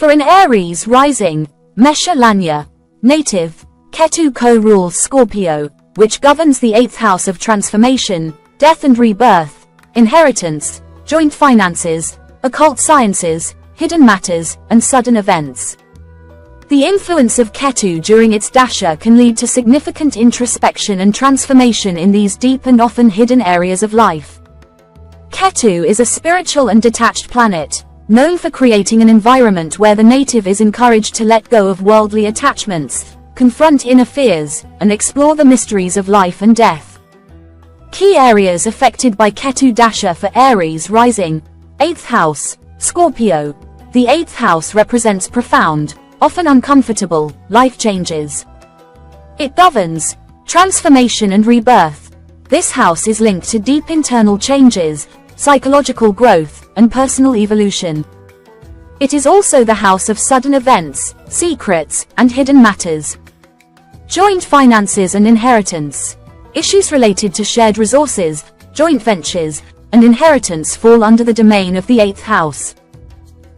For an Aries rising, Mesha Lanya, native, Ketu co-rules Scorpio, which governs the 8th house of transformation, death and rebirth, inheritance, joint finances, occult sciences, hidden matters, and sudden events. The influence of Ketu during its dasha can lead to significant introspection and transformation in these deep and often hidden areas of life. Ketu is a spiritual and detached planet, known for creating an environment where the native is encouraged to let go of worldly attachments, confront inner fears, and explore the mysteries of life and death. Key areas affected by Ketu dasha for Aries rising, 8th house, Scorpio. The 8th house represents profound, often uncomfortable, life changes. It governs transformation and rebirth. This house is linked to deep internal changes, psychological growth, and personal evolution. It is also the house of sudden events, secrets, and hidden matters. Joint finances and inheritance. Issues related to shared resources, joint ventures, and inheritance fall under the domain of the 8th house.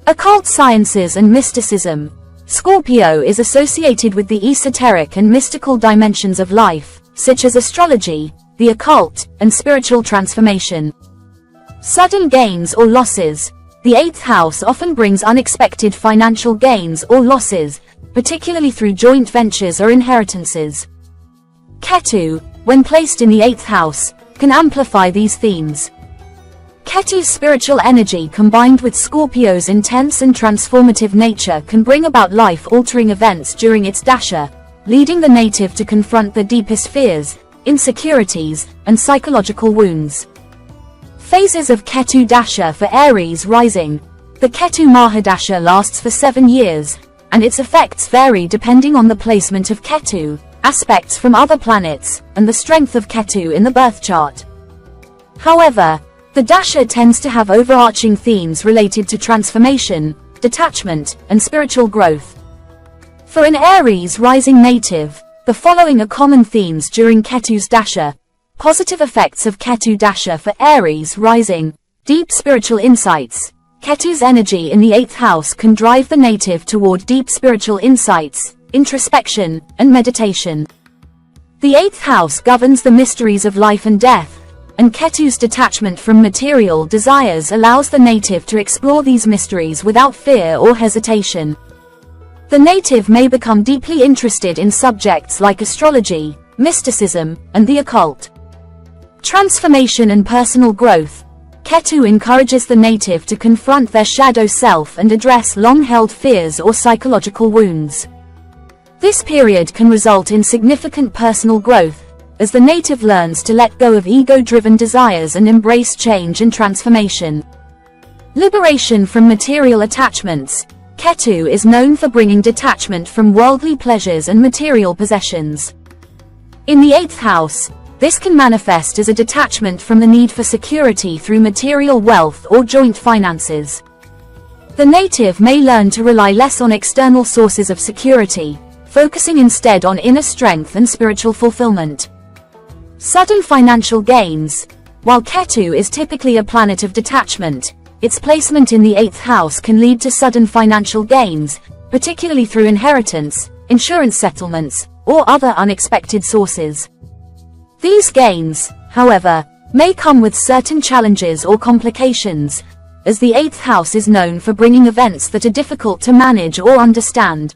Occult sciences and mysticism. Scorpio is associated with the esoteric and mystical dimensions of life, such as astrology, the occult, and spiritual transformation. Sudden gains or losses. The 8th house often brings unexpected financial gains or losses, particularly through joint ventures or inheritances. Ketu, when placed in the 8th house, can amplify these themes. Ketu's spiritual energy combined with Scorpio's intense and transformative nature can bring about life-altering events during its dasha, leading the native to confront the deepest fears, insecurities, and psychological wounds. Phases of Ketu dasha for Aries rising. The Ketu Mahadasha lasts for 7 years, and its effects vary depending on the placement of Ketu, aspects from other planets, and the strength of Ketu in the birth chart. However, the dasha tends to have overarching themes related to transformation, detachment, and spiritual growth. For an Aries rising native, the following are common themes during Ketu's dasha. Positive effects of Ketu dasha for Aries rising. Deep spiritual insights. Ketu's energy in the 8th house can drive the native toward deep spiritual insights, introspection, and meditation. The 8th house governs the mysteries of life and death, and Ketu's detachment from material desires allows the native to explore these mysteries without fear or hesitation. The native may become deeply interested in subjects like astrology, mysticism, and the occult. Transformation and personal growth. Ketu encourages the native to confront their shadow self and address long-held fears or psychological wounds. This period can result in significant personal growth, as the native learns to let go of ego-driven desires and embrace change and transformation. Liberation from material attachments. Ketu is known for bringing detachment from worldly pleasures and material possessions. In the 8th house, this can manifest as a detachment from the need for security through material wealth or joint finances. The native may learn to rely less on external sources of security, focusing instead on inner strength and spiritual fulfillment. Sudden financial gains. While Ketu is typically a planet of detachment, its placement in the 8th house can lead to sudden financial gains, particularly through inheritance, insurance settlements, or other unexpected sources. These gains, however, may come with certain challenges or complications, as the 8th house is known for bringing events that are difficult to manage or understand.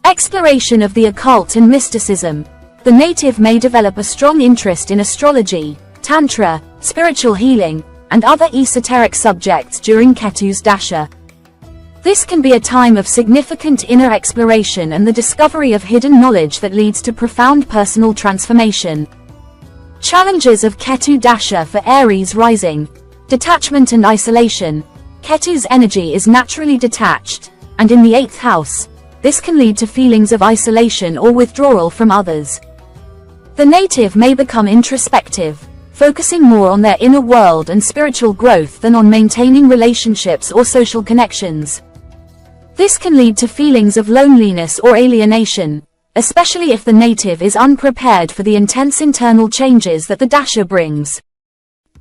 Exploration of the occult and mysticism. The native may develop a strong interest in astrology, tantra, spiritual healing, and other esoteric subjects during Ketu's dasha. This can be a time of significant inner exploration and the discovery of hidden knowledge that leads to profound personal transformation. Challenges of Ketu dasha for Aries rising. Detachment and isolation. Ketu's energy is naturally detached, and in the 8th house, this can lead to feelings of isolation or withdrawal from others. The native may become introspective, focusing more on their inner world and spiritual growth than on maintaining relationships or social connections. This can lead to feelings of loneliness or alienation, especially if the native is unprepared for the intense internal changes that the dasha brings.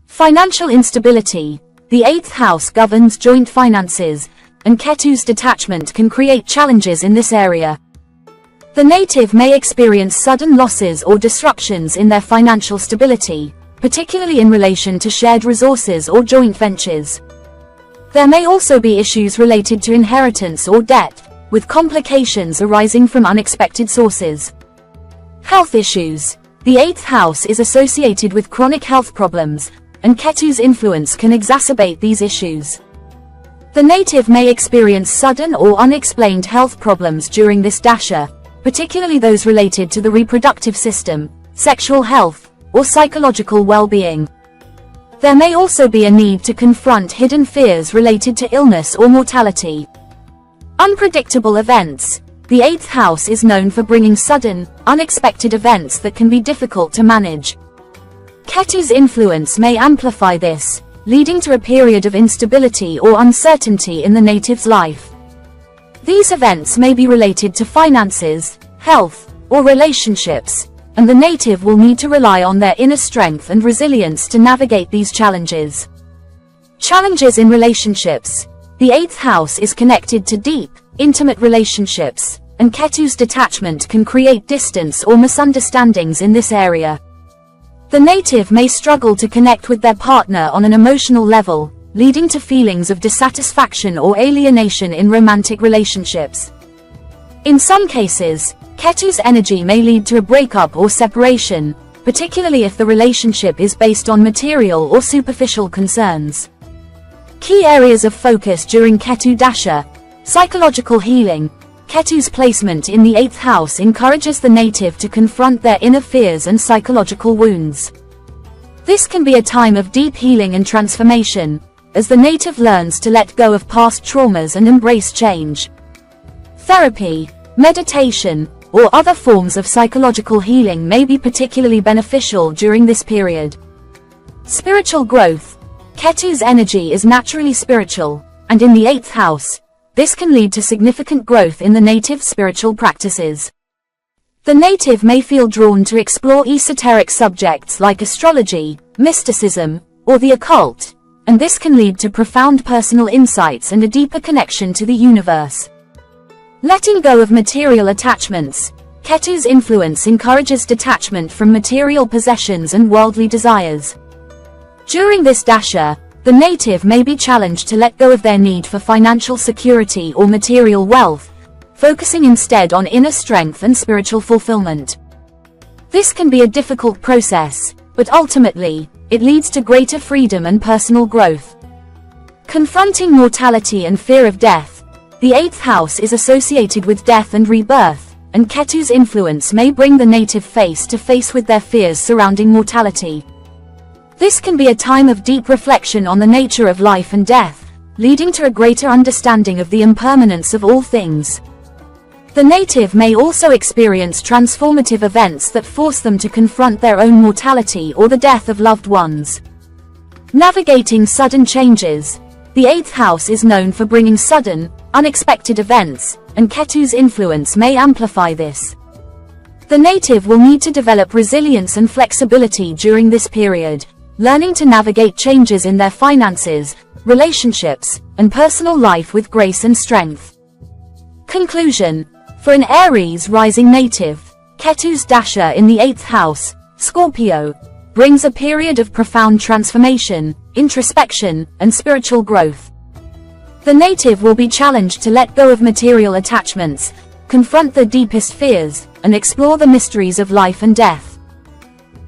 Financial instability. The 8th house governs joint finances, and Ketu's detachment can create challenges in this area. The native may experience sudden losses or disruptions in their financial stability, particularly in relation to shared resources or joint ventures. There may also be issues related to inheritance or debt, with complications arising from unexpected sources. Health issues. The 8th house is associated with chronic health problems, and Ketu's influence can exacerbate these issues. The native may experience sudden or unexplained health problems during this dasha, particularly those related to the reproductive system, sexual health, or psychological well-being. There may also be a need to confront hidden fears related to illness or mortality. Unpredictable events. The 8th house is known for bringing sudden, unexpected events that can be difficult to manage. Ketu's influence may amplify this, leading to a period of instability or uncertainty in the native's life. These events may be related to finances, health, or relationships, and the native will need to rely on their inner strength and resilience to navigate these challenges. Challenges in relationships. The 8th house is connected to deep, intimate relationships, and Ketu's detachment can create distance or misunderstandings in this area. The native may struggle to connect with their partner on an emotional level, leading to feelings of dissatisfaction or alienation in romantic relationships. In some cases, Ketu's energy may lead to a breakup or separation, particularly if the relationship is based on material or superficial concerns. Key areas of focus during Ketu dasha. Psychological healing. Ketu's placement in the 8th house encourages the native to confront their inner fears and psychological wounds. This can be a time of deep healing and transformation, as the native learns to let go of past traumas and embrace change. Therapy, meditation, or other forms of psychological healing may be particularly beneficial during this period. Spiritual growth. Ketu's energy is naturally spiritual, and in the 8th house, this can lead to significant growth in the native's spiritual practices. The native may feel drawn to explore esoteric subjects like astrology, mysticism, or the occult, and this can lead to profound personal insights and a deeper connection to the universe. Letting go of material attachments. Ketu's influence encourages detachment from material possessions and worldly desires. During this dasha, the native may be challenged to let go of their need for financial security or material wealth, focusing instead on inner strength and spiritual fulfillment. This can be a difficult process, but ultimately, it leads to greater freedom and personal growth. Confronting mortality and fear of death. The 8th house is associated with death and rebirth, and Ketu's influence may bring the native face to face with their fears surrounding mortality. This can be a time of deep reflection on the nature of life and death, leading to a greater understanding of the impermanence of all things. The native may also experience transformative events that force them to confront their own mortality or the death of loved ones. Navigating sudden changes. The 8th house is known for bringing sudden, unexpected events, and Ketu's influence may amplify this. The native will need to develop resilience and flexibility during this period, learning to navigate changes in their finances, relationships, and personal life with grace and strength. Conclusion. For an Aries rising native, Ketu's dasha in the 8th house, Scorpio, brings a period of profound transformation, introspection, and spiritual growth. The native will be challenged to let go of material attachments, confront their deepest fears, and explore the mysteries of life and death.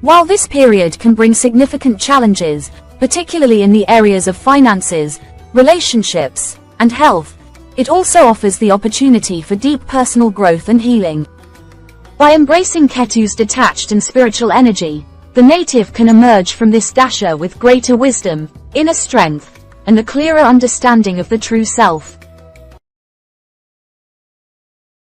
While this period can bring significant challenges, particularly in the areas of finances, relationships, and health, it also offers the opportunity for deep personal growth and healing. By embracing Ketu's detached and spiritual energy, the native can emerge from this dasha with greater wisdom, inner strength, and a clearer understanding of the true self.